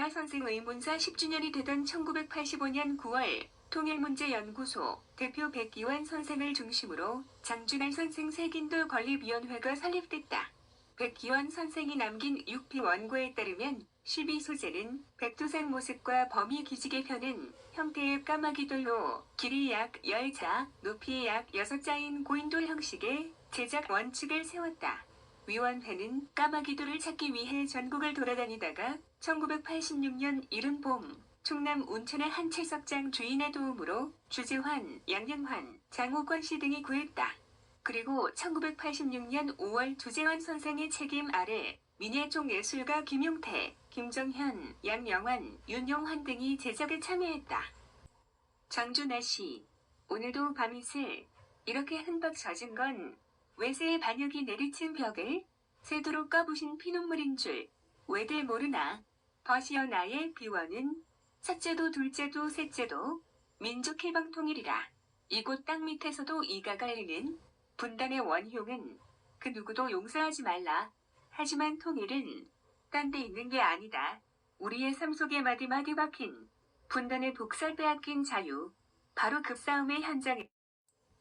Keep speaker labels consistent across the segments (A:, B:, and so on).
A: 장준하 선생 의문사 10주년이 되던 1985년 9월 통일문제연구소 대표 백기환 선생을 중심으로 장준하 선생 색인돌 건립위원회가 설립됐다. 백기환 선생이 남긴 6피 원고에 따르면 12소재는 백두산 모습과 범위 기지개 펴는 형태의 까마귀돌로 길이 약 10자, 높이 약 6자인 고인돌 형식의 제작 원칙을 세웠다. 위원회는 까마귀돌을 찾기 위해 전국을 돌아다니다가 1986년 이른 봄 충남 운천의 한 채석장 주인의 도움으로 주재환, 양영환, 장호권 씨 등이 구했다. 그리고 1986년 5월 주재환 선생의 책임 아래 민예총 예술가 김용태, 김정현, 양영환, 윤용환 등이 제작에 참여했다. 장준하 씨, 오늘도 밤이슬 이렇게 흠뻑 젖은 건 외세의 반역이 내리친 벽을 새도록 까부신 피눈물인 줄 왜들 모르나. 버시어 나의 비원은 첫째도 둘째도 셋째도 민족해방통일이라. 이곳 땅 밑에서도 이가 갈리는 분단의 원흉은 그 누구도 용서하지 말라. 하지만 통일은 딴 데 있는 게 아니다. 우리의 삶 속에 마디마디 박힌 분단의 독살 빼앗긴 자유. 바로 그 싸움의 현장에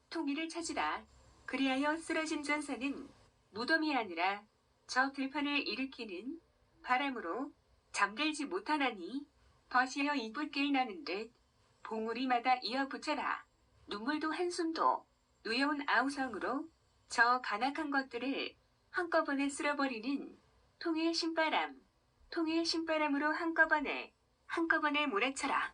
A: 통일을 찾으라. 그리하여 쓰러진 전사는 무덤이 아니라 저 들판을 일으키는 바람으로 잠들지 못하나니. 버시어 이불길 나는 듯 봉우리마다 이어붙여라. 눈물도 한숨도 누여온 아우성으로 저 간악한 것들을 한꺼번에 쓸어버리는 통일 신바람. 통일 신바람으로 한꺼번에 몰아쳐라.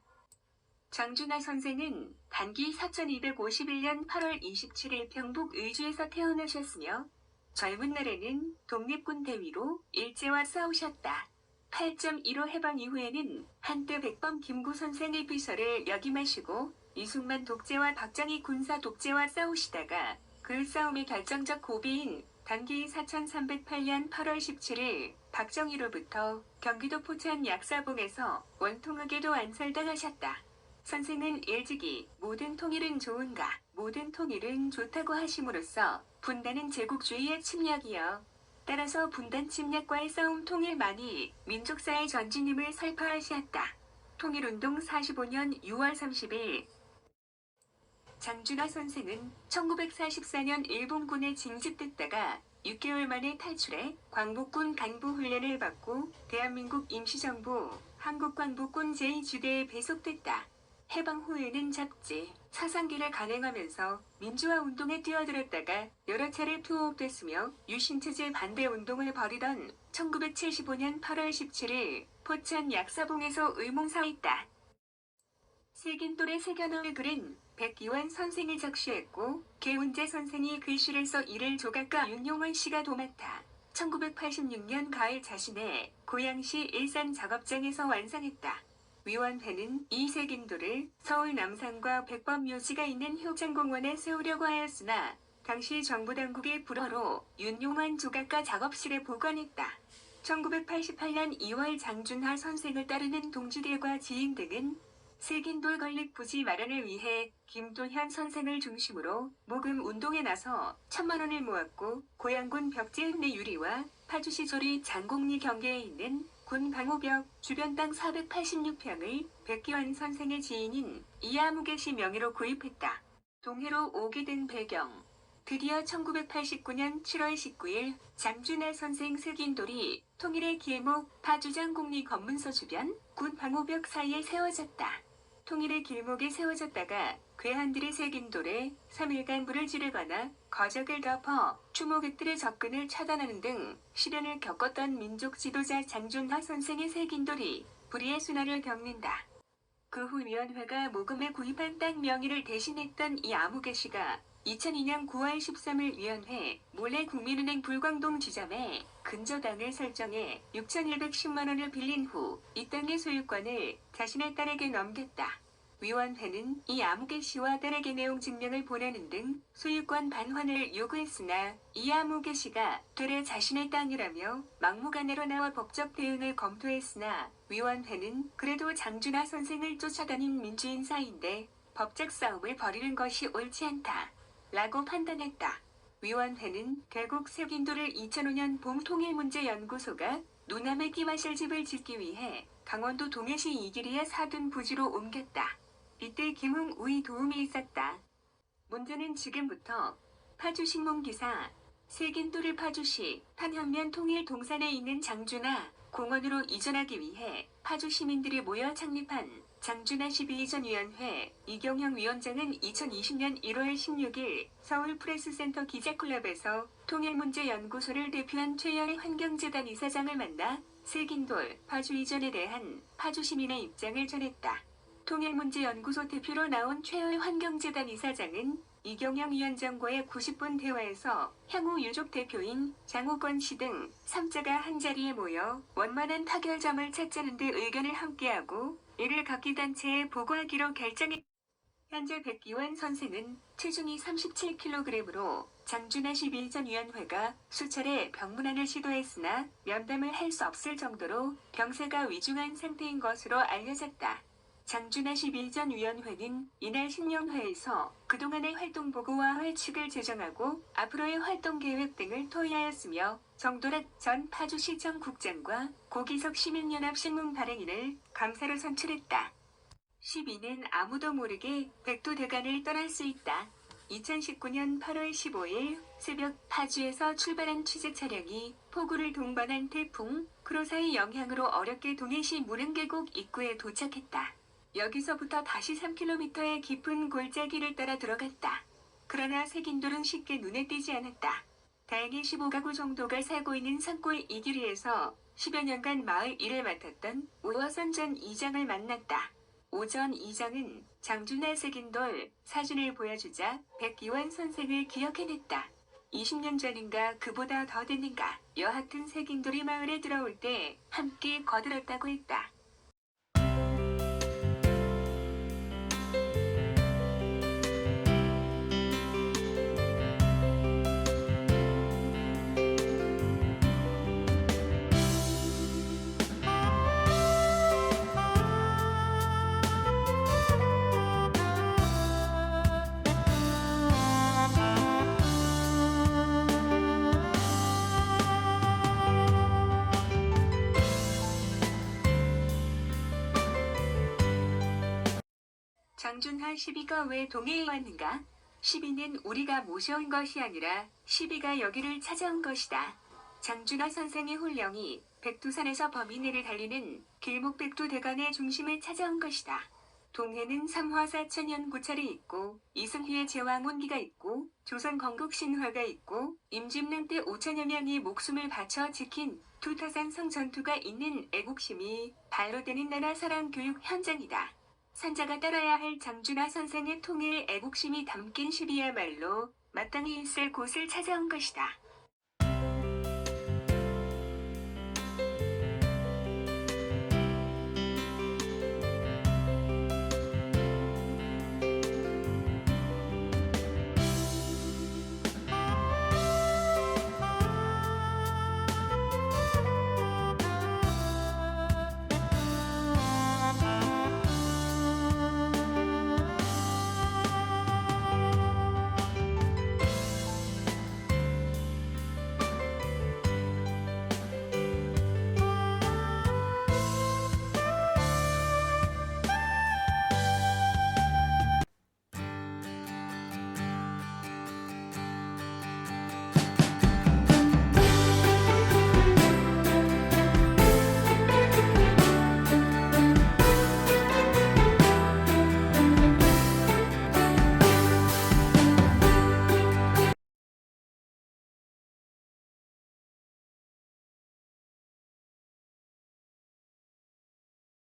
A: 장준하 선생은 단기 4251년 8월 27일 평북 의주에서 태어나셨으며 젊은 날에는 독립군 대위로 일제와 싸우셨다. 8.15 해방 이후에는 한때 백범 김구 선생의 비서를 역임하시고 이승만 독재와 박정희 군사 독재와 싸우시다가 그 싸움의 결정적 고비인 단기 4308년 8월 17일 박정희로부터 경기도 포천 약사봉에서 원통하게도 안살당하셨다. 선생은 일찍이 모든 통일은 좋은가, 모든 통일은 좋다고 하심으로써 분단은 제국주의의 침략이여 따라서 분단 침략과의 싸움 통일만이 민족사의 전진임을 설파하시었다. 통일운동 45년 6월 30일 장준하 선생은 1944년 일본군에 징집됐다가 6개월 만에 탈출해 광복군 간부 훈련을 받고 대한민국 임시정부 한국광복군 제2주대에 배속됐다. 해방 후에는 잡지, 사상기를 간행하면서 민주화 운동에 뛰어들었다가 여러 차례 투옥됐으며 유신체제 반대 운동을 벌이던 1975년 8월 17일 포천 약사봉에서 의몽사했다. 색인돌에 새겨넣을 글은 백기환 선생이 적시했고 개운재 선생이 글씨를 써 이를 조각가 윤용환 씨가 도맡아 1986년 가을 자신의 고향시 일산 작업장에서 완성했다. 위원회는 이 색인돌을 서울 남산과 백범묘지가 있는 효창공원에 세우려고 하였으나 당시 정부 당국의 불허로 윤용환 조각가 작업실에 보관했다. 1988년 2월 장준하 선생을 따르는 동지들과 지인 등은 색인돌 건립 부지 마련을 위해 김도현 선생을 중심으로 모금 운동에 나서 1,000만 원을 모았고 고양군 벽지읍내 유리와 파주시 조리 장곡리 경계에 있는 군 방호벽 주변 땅 486평을 백기환 선생의 지인인 이아무개 씨 명의로 구입했다. 동해로 오게 된 배경. 드디어 1989년 7월 19일 장준하 선생 색인돌이 통일의 길목 파주장곡리 검문소 주변 군 방호벽 사이에 세워졌다. 통일의 길목에 세워졌다가 괴한들의 색인돌에 3일간 불을 지르거나 거적을 덮어 추모객들의 접근을 차단하는 등 시련을 겪었던 민족 지도자 장준하 선생의 색인돌이 불의의 순환을 겪는다. 그 후 위원회가 모금에 구입한 땅 명의를 대신했던 이 아무개 씨가 2002년 9월 13일 위원회 몰래 국민은행 불광동 지점에 근저당을 설정해 6,110만 원을 빌린 후 이 땅의 소유권을 자신의 딸에게 넘겼다. 위원회는 이 아무개 씨와 딸에게 내용 증명을 보내는 등 소유권 반환을 요구했으나 이 아무개 씨가 되레 자신의 땅이라며 막무가내로 나와 법적 대응을 검토했으나 위원회는 그래도 장준하 선생을 쫓아다닌 민주인사인데 법적 싸움을 벌이는 것이 옳지 않다. 라고 판단했다. 위원회는 결국 색인돌을 2005년 봄 통일문제연구소가 노남에 끼마실 집을 짓기 위해 강원도 동해시 이기리의 사둔 부지로 옮겼다. 이때 김웅우의 도움이 있었다. 문제는 지금부터 파주 신문기사 세긴도를 파주시 판현면 통일 동산에 있는 장준하 공원으로 이전하기 위해 파주 시민들이 모여 창립한 장준하 12.2전위원회 이경영 위원장은 2020년 1월 16일 서울 프레스센터 기자클럽에서 통일문제연구소를 대표한 최열 환경재단 이사장을 만나 세긴돌 파주 이전에 대한 파주 시민의 입장을 전했다. 통일문제연구소 대표로 나온 최열 환경재단 이사장은 이경영 위원장과의 90분 대화에서 향후 유족 대표인 장호건 씨 등 3자가 한자리에 모여 원만한 타결점을 찾자는 데 의견을 함께하고 이를 각기 단체에 보고하기로 결정했다. 현재 백기환 선생은 체중이 37kg으로 장준하 12.2전위원회가 수차례 병문안을 시도했으나 면담을 할 수 없을 정도로 병세가 위중한 상태인 것으로 알려졌다. 장준하 12.2전위원회는 이날 신년회에서 그동안의 활동 보고와 활칙을 제정하고 앞으로의 활동 계획 등을 토의하였으며 정도락 전 파주시청 국장과 고기석 시민연합 신문 발행인을 감사로 선출했다. 12는 아무도 모르게 백두대간을 떠날 수 있다. 2019년 8월 15일 새벽 파주에서 출발한 취재 차량이 폭우를 동반한 태풍 크로사의 영향으로 어렵게 동해시 무릉계곡 입구에 도착했다. 여기서부터 다시 3km의 깊은 골짜기를 따라 들어갔다. 그러나 세긴돌은 쉽게 눈에 띄지 않았다. 다행히 15가구 정도가 살고 있는 산골 이기리에서 10여 년간 마을 일을 맡았던 오화선 전 이장을 만났다. 오 전 이장은 장준하 세긴돌 사진을 보여주자 백기환 선생을 기억해냈다. 20년 전인가 그보다 더 됐는가 여하튼 세긴돌이 마을에 들어올 때 함께 거들었다고 했다. 장준하 12가 왜 동해에 왔는가? 12는 우리가 모셔온 것이 아니라 12가 여기를 찾아온 것이다. 장준하 선생의 훈령이 백두산에서 범인회를 달리는 길목백두대간의 중심을 찾아온 것이다. 동해는 삼화사천년 고찰이 있고 이승휘의 제왕운기가 있고 조선 건국신화가 있고 임진릉 때 5천여 명이 목숨을 바쳐 지킨 두타산 성전투가 있는 애국심이 발로 되는 나라 사랑 교육 현장이다. 산자가 따라야 할 장준하 선생의 통일 애국심이 담긴 시비야말로 마땅히 있을 곳을 찾아온 것이다.